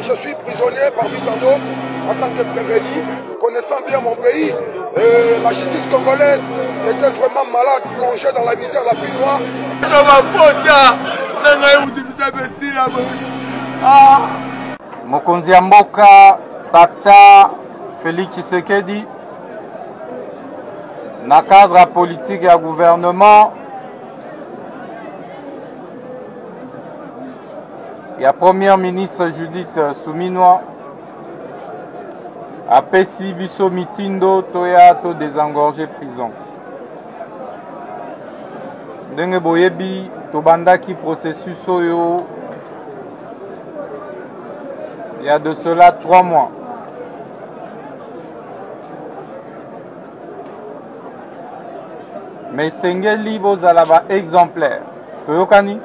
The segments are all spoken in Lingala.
je suis prisonnier parmi tant d'autres en tant que prévenu, connaissant bien mon pays. La justice congolaise était vraiment malade, plongée dans la misère la plus noire. Mokonzi ya mboka Tata Félix Tshisekedi, na cadre politique et gouvernement, il y a Première ministre Judith Suminwa, apesi biso mitindo toya to désengorger prison. Ndenge boyebi tobandaki processus oyo il y a de cela 3 mois. Mais sengeli bozala ba exemplaire. Toyokani?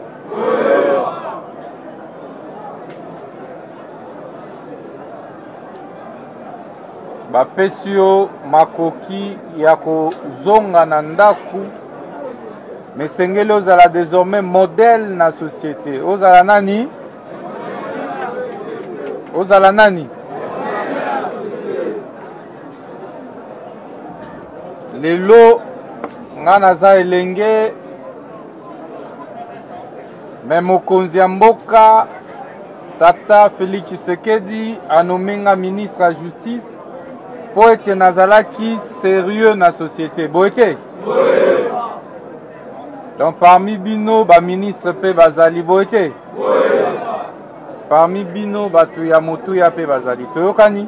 Bapesi yo makoki ya kozonga na ndaku. Mais sengeli ozala désormais modèle na société. Ozala nani? Ozala nani? Lelo nga naza elenge me mokonzi ya mboka Tata Félix Tshisekedi anomenga ministre ya justice po ete nazalaki sérieux na société. Boete? Donc parmi bino ba ministre pe bazali boete? Parmi bino batu ya motuya pe bazali. Toyokani?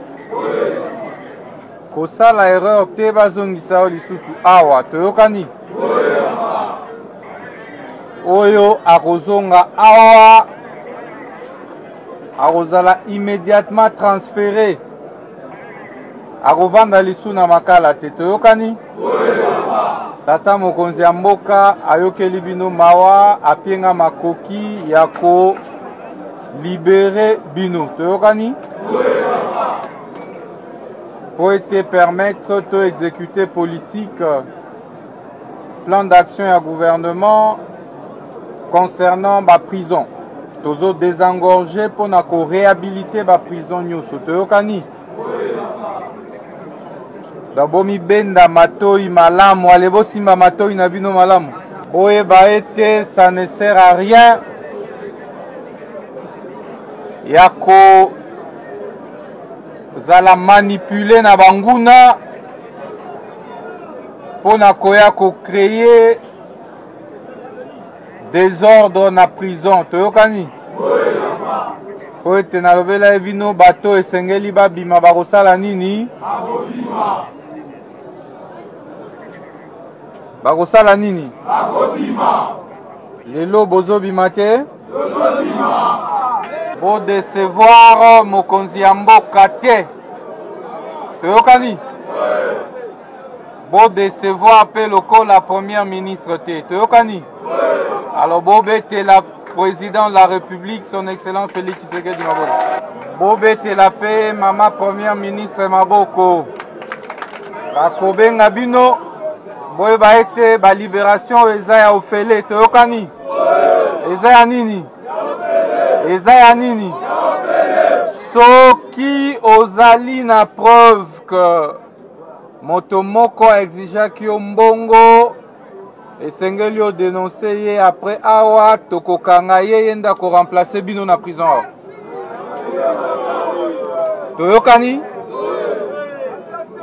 Kosala erreur te bazongisa o lisusu awa. Toyokani? Oyo akozonga awa akozala immédiatement transféré. Akovanda lisu na makala te. Toyokani? Tata mokonzi ya mboka ayokeli bino mawa apienga makoki ya ko libérer bino. Toyokani? Pour te permettre de exécuter politique, plan d'action et gouvernement concernant la prison. Tozo désengorger pour na ko réhabiliter la prison nyuso. Toyokani? D'abord mi benda matoi malamu, alebo simba matoi na bino malamu. Boye baete, ça ne sert à rien. Yako zala manipuler na banguna pona koya ko créer désordre na prison. Toyokani? Po ete nalobela ebino bato esengeli babima bakosala nini? Bakosala nini? Lelo bozobima te? Bo décevoir mokonzi ya mboka te. Toyokani? Bo décevoir pe lokola première ministre te. Toyokani? Alors bo bete la président de la République, son excellence Félix Tshisekedi Maboko. Bo bete la pe mama première ministre Maboko. Bakobenga bino boye baete ba libération eza ya ofele. Toyokani? Eza ya nini? Eza ya nini? Soki ozali na preuve que moto moko exigaki yo mbongo esengeli o dénoncer ye après awa tokokanga ye yenda ko remplacer bino na prison. Toyokani?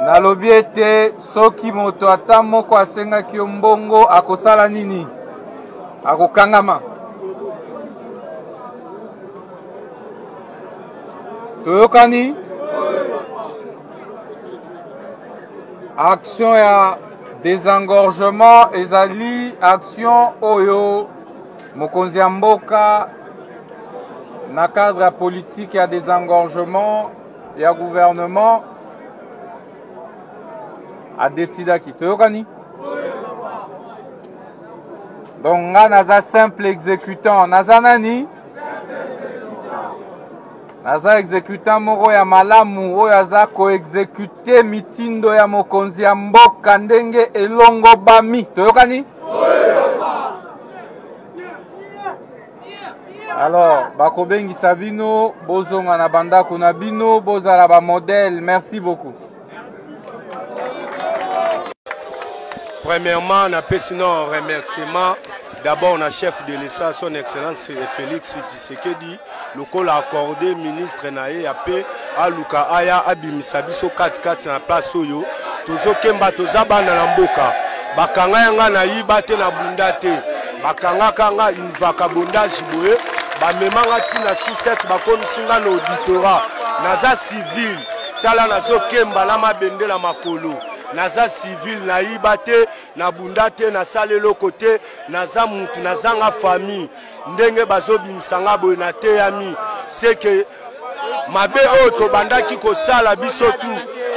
Nalobi ete soki moto ata moko asengaki yo mbongo akosala nini? Akokangama. Toyokani? Action ya désengorgement ezali action oyo mokonzi ya mboka na cadre politique ya désengorgement ya gouvernement a décidaki. Toyokani? Donc nga naza simple exécutant. Naza nani? Naza exécutant moko ya malamu oyo aza ko exécuter mitindo ya mokonzi ya mboka ndenge elongo bami. Toyokani? Alors, Bakobengi Sabino, Bozonga na banda kuna bino, Bozala ba modèle. Merci beaucoup. Premièrement, on a fait sinon un remerciement. D'abord, on a chef de l'État, son Excellence Félix Tshisekedi, le col accordé ministre Naé Apé, à Luka Aya, Abimisabiso 4-4 na place Oyo, Tozo Kemba Tozaba na Lamboka, Bakanga Yanga na Yibate na Bundate, Bakanga Kanga Invaka Bunda Jiboe, Bamemanga Tina Sous-7, Bakomisinga na auditorat, Naza civil, Tala Nazo Kemba Lama Bende la Makolo. Naza civil na ibate na bundate na salelo côté naza mutu nazanga famille ndenge bazobi msanga boy na te yami c'est que mabe oto bandaki ko sala biso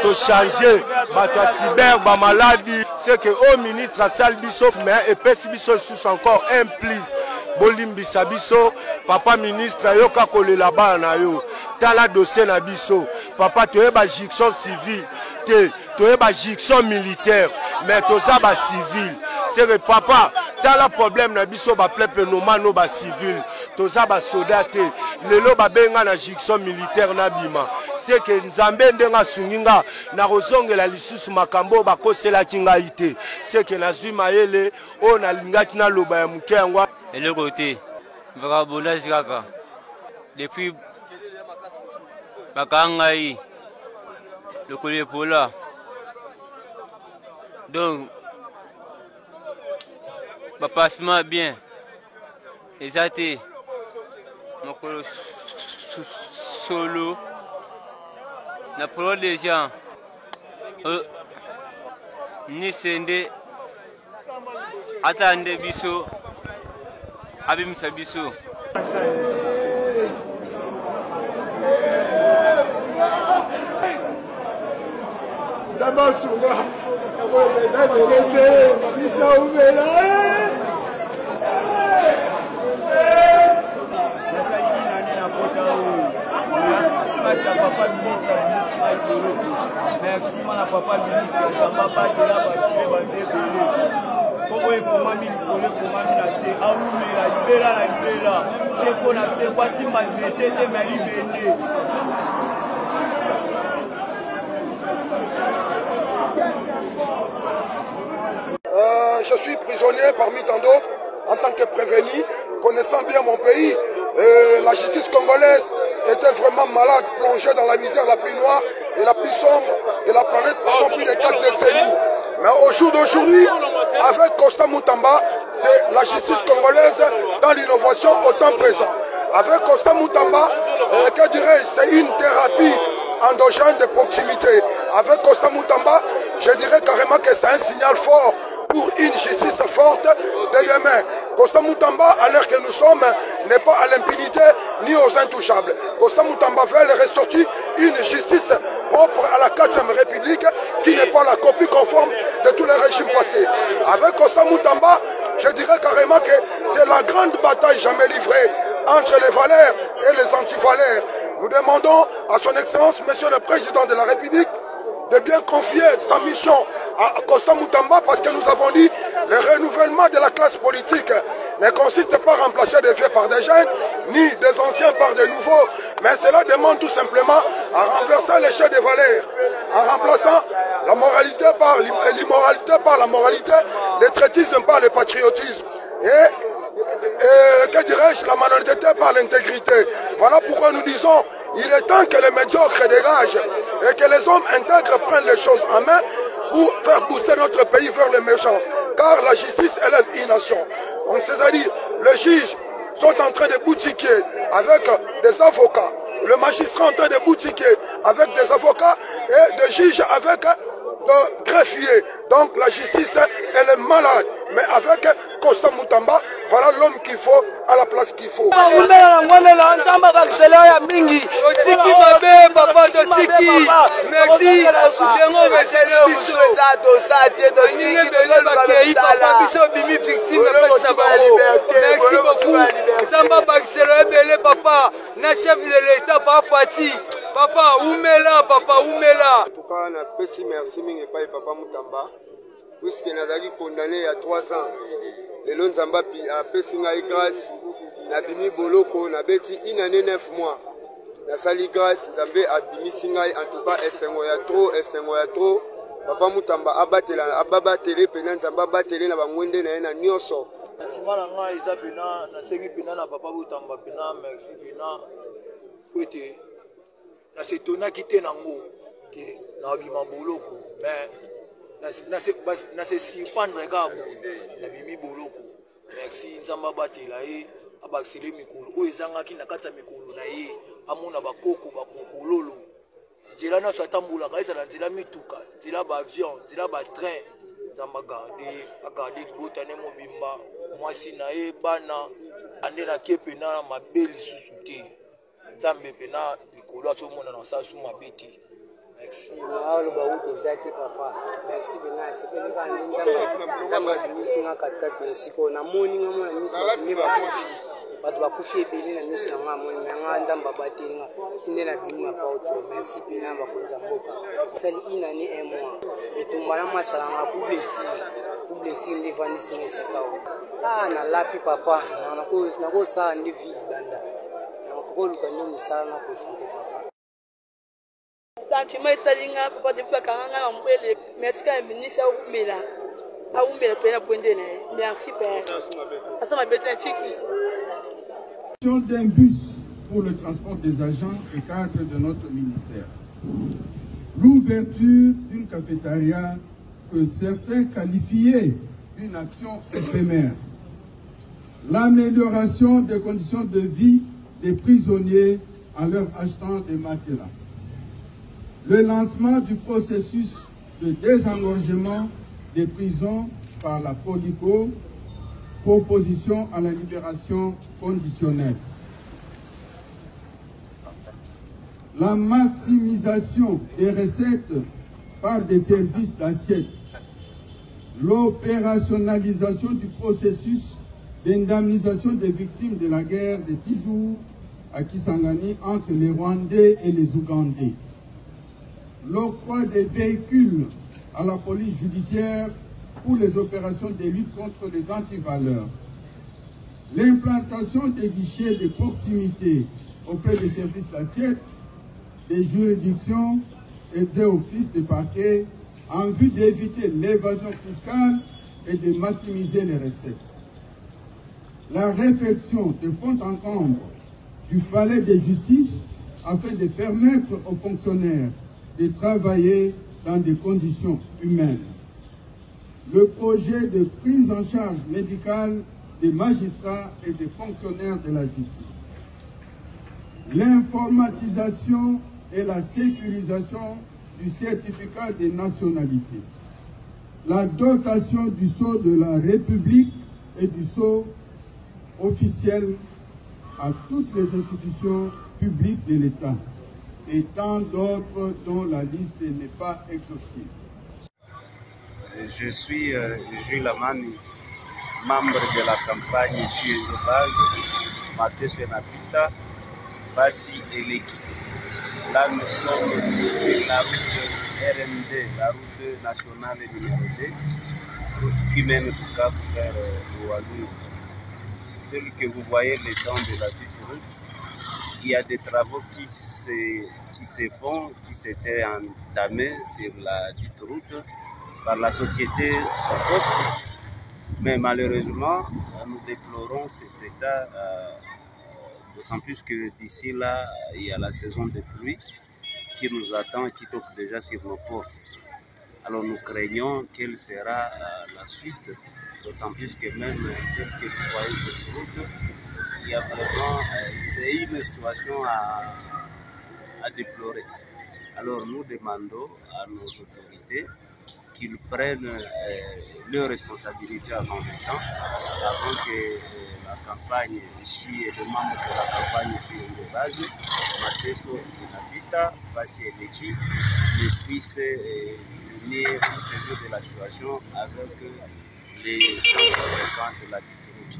to changer bato cyber ba maladie c'est que au ministre sal biso mais epesi biso sous encore un plus bolimbisa biso papa ministre yoka kolela ba na yo tala dossier na biso papa toyeba juridiction civile te toyeba juridiction militaire mais toza ba civil c'est que papa tala problème na biso ba peuple nomano ba civil toza ba soldat te lelo ba benga na juridiction militaire na bima c'est que nzambe ndenga sunginga na kozongela lisusu makambo ba kosela kinga ite c'est que na zwi mayele o na lingaki na loba ya muke yango le côté vagabondage kaka depuis bakangai le collier pola donc passement bien exacté mon colo solo na pro des gens ni sende attendez biso abimisa biso Damasura, merci mon papa ministre Zambaba de la Basile Banzebele. Comment est pour mamie Nicolas pour mamie Nassé Aoumé la libéra c'est qu'on a fait voici Manzete de Maribende. Je suis prisonnier parmi tant d'autres en tant que prévenu, connaissant bien mon pays. La justice congolaise était vraiment malade, plongée dans la misère la plus noire et la plus sombre de la planète pendant plus de 4 décennies. Mais au jour d'aujourd'hui, avec Constant Moutamba, c'est la justice congolaise dans l'innovation au temps présent. Avec Constant Moutamba, que dirais-je, c'est une thérapie endogène de proximité. Avec Constant Moutamba, je dirais carrément que c'est un signal fort pour une justice forte de demain. Constant Moutamba, à l'heure que nous sommes, n'est pas à l'impunité ni aux intouchables. Constant Moutamba veut ressortir une justice propre à la 4e République qui n'est pas la copie conforme de tous les régimes passés. Avec Constant Moutamba, je dirais carrément que c'est la grande bataille jamais livrée entre les valeurs et les antivaleurs. Nous demandons à son Excellence, Monsieur le Président de la République, de bien confier sa mission à Constant Moutamba parce que nous avons dit le renouvellement de la classe politique ne consiste pas à remplacer des vieux par des jeunes, ni des anciens par des nouveaux, mais cela demande tout simplement à renverser l'échelle des valeurs, en remplaçant la moralité par l'immoralité par la moralité, l'étraitisme par le patriotisme. Et que dirais-je, la malhonnêteté par l'intégrité. Voilà pourquoi nous disons, il est temps que les médiocres dégagent et que les hommes intègres prennent les choses en main pour faire pousser notre pays vers l'émergence. Car la justice élève une nation. Donc c'est-à-dire, les juges sont en train de boutiquer avec des avocats. Le magistrat est en train de boutiquer avec des avocats et des juges avec de greffiers. Donc la justice, elle est malade. Mais avec Constant Moutamba, voilà l'homme qu'il faut à la place qu'il faut. Merci. Merci beaucoup. Samba Baxelebele papa, na chef de l'État papa Fati. Papa Oumela, papa Oumela. En tout cas, na pesi merci mingi pa papa Moutamba. Puisque nazaki condamné il y a 3 ans. Le Nzamba a pesi ngai grâce nabimi boloko nabeti 1 année 9 mois. Nasali grâce Nzambe abimi singai en tout cas esengo ya trop papa Mutamba ababatele pena Nzamba abatele na bangwende na ye na nyonso. Simana nga eza pena nasengi pena na papa Mutamba pena merci pena kwete na setonaki te nango ke na bima boloko mais na se surprendre kaka boye na bimi boloko. Merci Nzamba batela ye abakisele mikolo oyo ezangaki na kati ya mikolo na ye amona bakoko bakokololo nzela nyonso atambulaka ezala nzela mituka nzela baavion nzela batrain Nzamba agarde libota ne mobimba mwasi na ye bana ande nake pena mabe lisusu te Nzambe pena likolo azomona na sasu mabe te. Merci. Papa. Merci bien. C'est que nous avons mis katika siko na morning na misi ni bakufi. Batu bakufi ebele na misi na morning na Nzamba batelinga. Sinde na bima pa auto. Merci bien bakonza mboka. Sali inani un mois. Etumbana masala na kublesi ndevani sinesika. Na lapi papa na ko sa ndi vie banda. Na ko lukanya musala na ko sante papa. Tantima isalinga papa de paka nganga na mbele merci ka ministre aumela pena pondene merci père asa mabete na chiki d'un bus pour le transport des agents et cadres de notre ministère, l'ouverture d'une cafétéria que certains qualifiaient d'une action éphémère, l'amélioration des conditions de vie des prisonniers en leur achetant des matelas, le lancement du processus de désengorgement des prisons par la PODICO, proposition à la libération conditionnelle. La maximisation des recettes par des services d'assiette, l'opérationnalisation du processus d'indemnisation des victimes de la guerre de 6 jours à Kisangani entre les Rwandais et les Ougandais, l'octroi des véhicules à la police judiciaire pour les opérations de lutte contre les antivaleurs, l'implantation des guichets de proximité auprès des services d'assiette, des juridictions et des offices de parquet en vue d'éviter l'évasion fiscale et de maximiser les recettes. La réfection de fond en comble du palais de justice afin de permettre aux fonctionnaires de travailler dans des conditions humaines. Le projet de prise en charge médicale des magistrats et des fonctionnaires de la justice. L'informatisation et la sécurisation du certificat de nationalité. La dotation du sceau de la République et du sceau officiel à toutes les institutions publiques de l'État et tant d'autres dont la liste n'est pas exhaustive. Je suis Jules Amani, membre de la campagne Chie Base, Matheus Fenapita, Bassi et l'équipe. Là, nous sommes sur la route RMD, la route nationale numéro 2, route qui mène du Cap vers Ouadou. Tel que vous voyez les temps de la petite route, il y a des travaux qui se font, qui s'étaient entamés sur la petite route par la société Sokop. Mais malheureusement, nous déplorons cet état, d'autant plus que d'ici là, il y a la saison de pluie qui nous attend, qui toque déjà sur nos portes. Alors nous craignons quelle sera la suite, d'autant plus que même tel que vous voyez cette route, il y a vraiment, c'est une situation à déplorer. Alors nous demandons à nos autorités qu'ils prennent leurs responsabilités avant le temps, avant que la campagne ici et les membres de la campagne qui ont de base, Matheus Fenapita, Bassi et l'équipe, ne puissent venir nous saisir de la situation avec les gens de la petite route.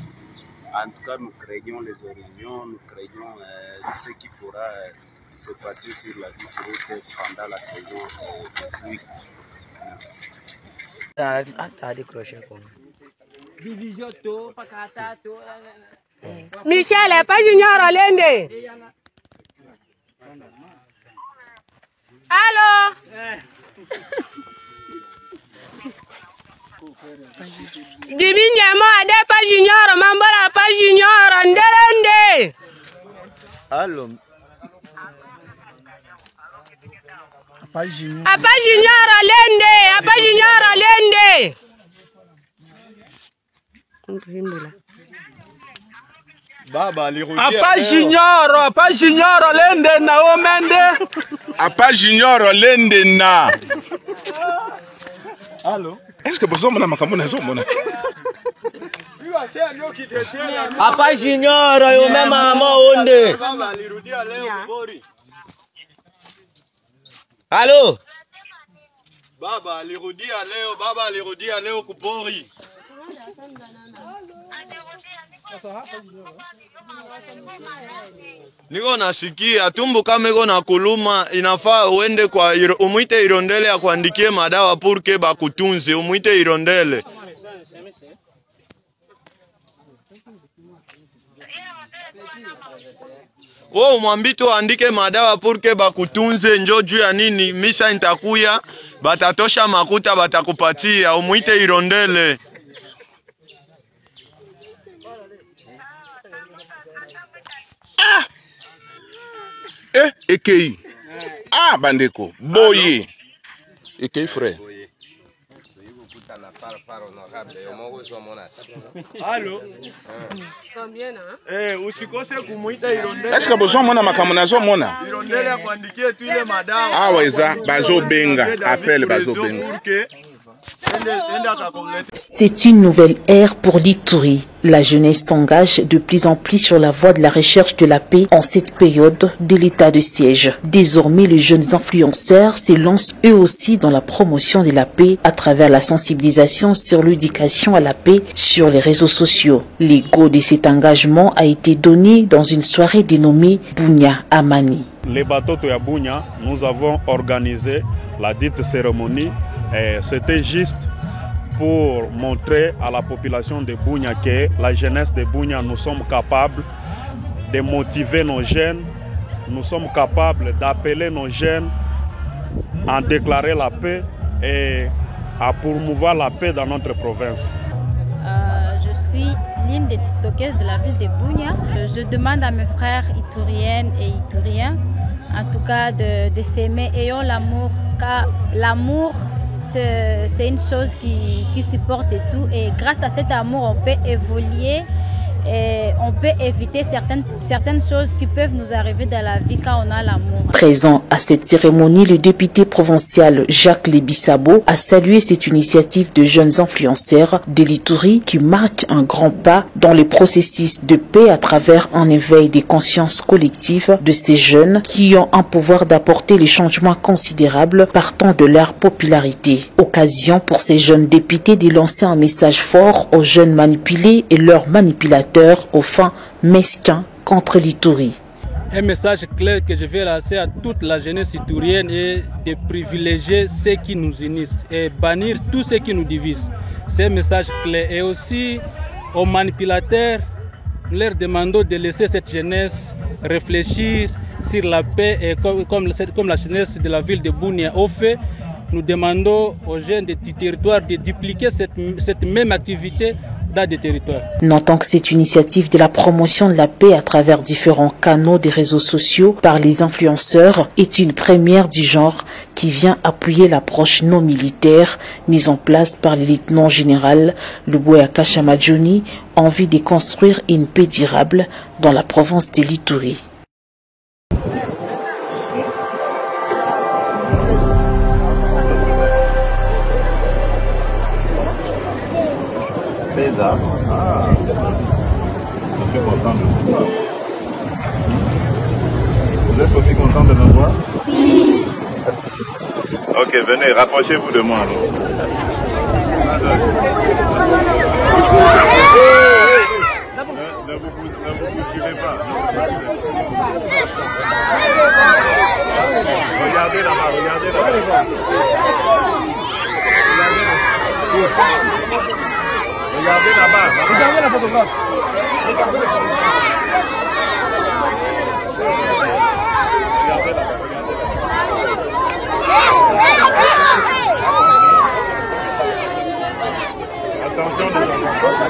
En tout cas, nous craignons les origines, nous craignons tout ce qui pourra se passer sur la petite route pendant la saison de pluie. Tadi crochet comme. Division to pakata to Michel, pas Junior Olende. Allô? Diminyamo ade pas Junior, Mambola pas Junior, Nderende. Allô? Apa Junior Olende, Apa Junior Olende. Baba Lirudi. Apa Junior Olende na omende. Apa Junior Olende na. Allô? Est-ce que vous avez makamuna zomona? Apa Junior yo mema onde. Baba Lirudi leo bori. Allô? Baba Lirudi leo kubori. Niko nasikia tumbu kama iko na kuluma, inafaa uende kwa umuite Irondele ya kuandikie madawa purke bakutunze, umuite Irondele. Oh, mwambito andike madawa purke bakutunze, njo juu ya nini misa nitakuya, batatosha makuta batakupatia, umuite Irondele. Ekei. Ah, bandeko. Boye. Ekei frère. Allô? Usikose kumuita Irondele. Est-ce que vous avez mona makamuna zomona? Irondele akuandikie tu ile madawa. Ah weza bazo benga, appelle bazo benga. C'est une nouvelle ère pour l'Ituri. La jeunesse s'engage de plus en plus sur la voie de la recherche de la paix en cette période de l'état de siège. Désormais, les jeunes influenceurs se lancent eux aussi dans la promotion de la paix à travers la sensibilisation sur l'éducation à la paix sur les réseaux sociaux. L'écho de cet engagement a été donné dans une soirée dénommée Bunya Amani. Les bateaux de Bunya, nous avons organisé la dite cérémonie. C'était juste pour montrer à la population de Bunya que la jeunesse de Bunya, nous sommes capables de motiver nos jeunes, nous sommes capables d'appeler nos jeunes à déclarer la paix et à promouvoir la paix dans notre province. Je suis l'une des tiktokeuses de la ville de Bunya. Je demande à mes frères ituriennes et ituriens, en tout cas de s'aimer, ayons l'amour, car l'amour c'est une chose qui supporte tout, et grâce à cet amour on peut évoluer et on peut éviter certaines choses qui peuvent nous arriver dans la vie quand on a l'amour. Présent à cette cérémonie, le député provincial Jacques Lebissabo a salué cette initiative de jeunes influenceurs de l'Ituri qui marque un grand pas dans le processus de paix à travers un éveil des consciences collectives de ces jeunes qui ont un pouvoir d'apporter les changements considérables partant de leur popularité. Occasion pour ces jeunes députés de lancer un message fort aux jeunes manipulés et leurs manipulateurs aux fins mesquins contre l'Ituri. Un message clair que je vais lancer à toute la jeunesse iturienne est de privilégier ceux qui nous unissent et bannir tout ce qui nous divise. C'est un message clair. Et aussi aux manipulateurs, nous leur demandons de laisser cette jeunesse réfléchir sur la paix, et comme la jeunesse de la ville de Bunya au fait, nous demandons aux jeunes de territoire de dupliquer cette même activité dans des territoires. Notons que cette initiative de la promotion de la paix à travers différents canaux des réseaux sociaux par les influenceurs est une première du genre qui vient appuyer l'approche non militaire mise en place par le lieutenant général Luboyaka Chamadjoni en vue de construire une paix durable dans la province de l'Ituri. César. Ah, je suis content de vous voir. Vous êtes aussi content de me voir? Oui. Ok, venez, rapprochez-vous de moi. Ne vous bousculez pas. Regardez là-bas, regardez là-bas. Regardez là-bas. Regardez la photographe. Attention les enfants.